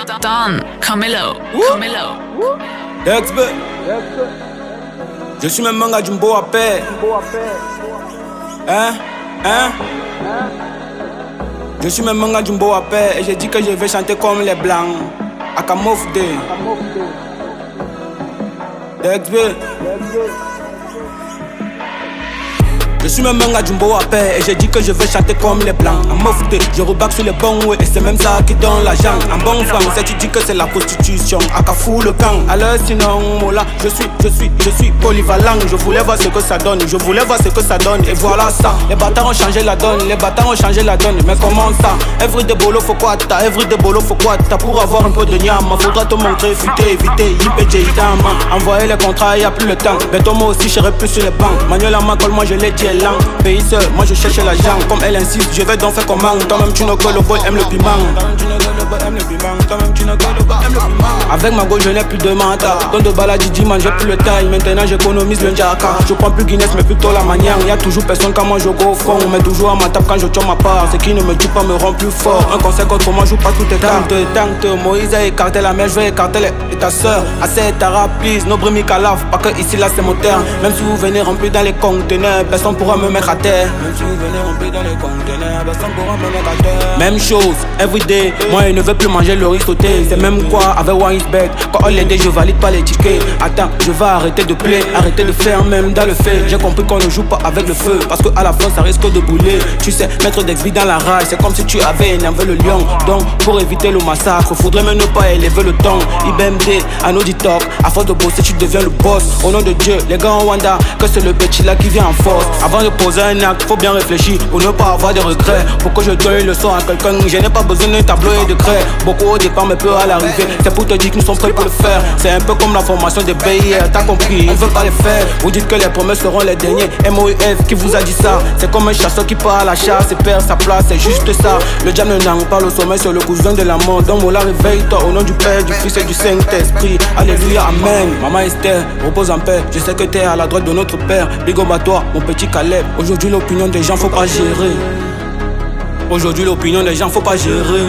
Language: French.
Don Camilo. DXB. Je suis même manga Jumbo à paix. Je suis même manga Jumbo à paix. Et j'ai dit que je vais chanter comme les blancs. Akamofde. DXB. Je suis même un Jumbo à paix et j'ai dit que je vais chanter comme les blancs. En mofté, je rebaque sur les bons ouais, et c'est même ça qui donne l'argent. En bon flanc, c'est tu dis que c'est la prostitution. Akafou le camp. Alors sinon, voilà, je suis polyvalent. Je voulais voir ce que ça donne, et voilà ça. Les bâtards ont changé la donne, mais comment ça? Everyday bolo faut quoi t'as pour avoir un peu de nyam. Faudra te montrer, fuiter, éviter, YPJ dama. Envoyer les contrats, y'a plus le temps. Béton moi aussi, j'irai plus sur les banques. Manuel Amacol, moi je l'ai dit. Pays seul, moi je cherche l'argent. Comme elle insiste, je vais donc faire comment. Toi-même tu ne gueules, le boy aime le piment. Avec ma go je n'ai plus de mental. Dans de balade dimanche j'ai plus le time. Maintenant j'économise le njaka. Je prends plus Guinness mais plutôt la manière. Y'a toujours personne quand moi je go au fond. Mais toujours à ma table quand je tire ma part. Ce qui ne me dit pas me rend plus fort. Un conseil contre moi joue pas toutes tes cartes. Moïse a écarté la mer, je vais écarter et ta soeur. Assez Tara please, no bring me calaf. Pas que ici là c'est mon terre. Même si vous venez remplir dans les conteneurs, personne pourra me mettre à terre. Même si vous venez remplir dans les conteneurs, personne pourra me mettre à terre. Même chose, everyday, moi il ne veut plus manger le riz sauté. C'est même quoi avec One is bed. Quand on l'aide je valide pas les tickets. Attends, je vais arrêter de play, arrêter de faire même dans le fait. J'ai compris qu'on ne joue pas avec le feu, parce que à la fin ça risque de bouler. Tu sais, mettre des vies dans la rage, c'est comme si tu avais énervé le lion. Donc pour éviter le massacre, faudrait même ne pas élever le ton. IBMD, un auditeur, à force de bosser tu deviens le boss. Au nom de Dieu, les gars en Wanda, que c'est le petit là qui vient en force. Avant de poser un acte, faut bien réfléchir pour ne pas avoir de regrets. Pour que je donne une leçon à quelqu'un, je n'ai pas besoin d'un tableau et de craie. Beaucoup au départ mais peu à l'arrivée. C'est pour te dire que nous sommes prêts pour le faire. C'est un peu comme la formation des BIR, t'as compris, on veut pas les faire. Vous dites que les promesses seront les derniers. MOIF qui vous a dit ça. C'est comme un chasseur qui part à la chasse et perd sa place, c'est juste ça. Le diable ne n'en pas le sommeil sur le cousin de la mort. Donc Mola réveille-toi au nom du Père, du Fils et du Saint-Esprit. Alléluia, Amen. Maman Esther, repose en paix. Je sais que t'es à la droite de notre Père. Big up à toi, mon petit Caleb. Aujourd'hui l'opinion des gens faut pas gérer. Aujourd'hui l'opinion des gens faut pas gérer.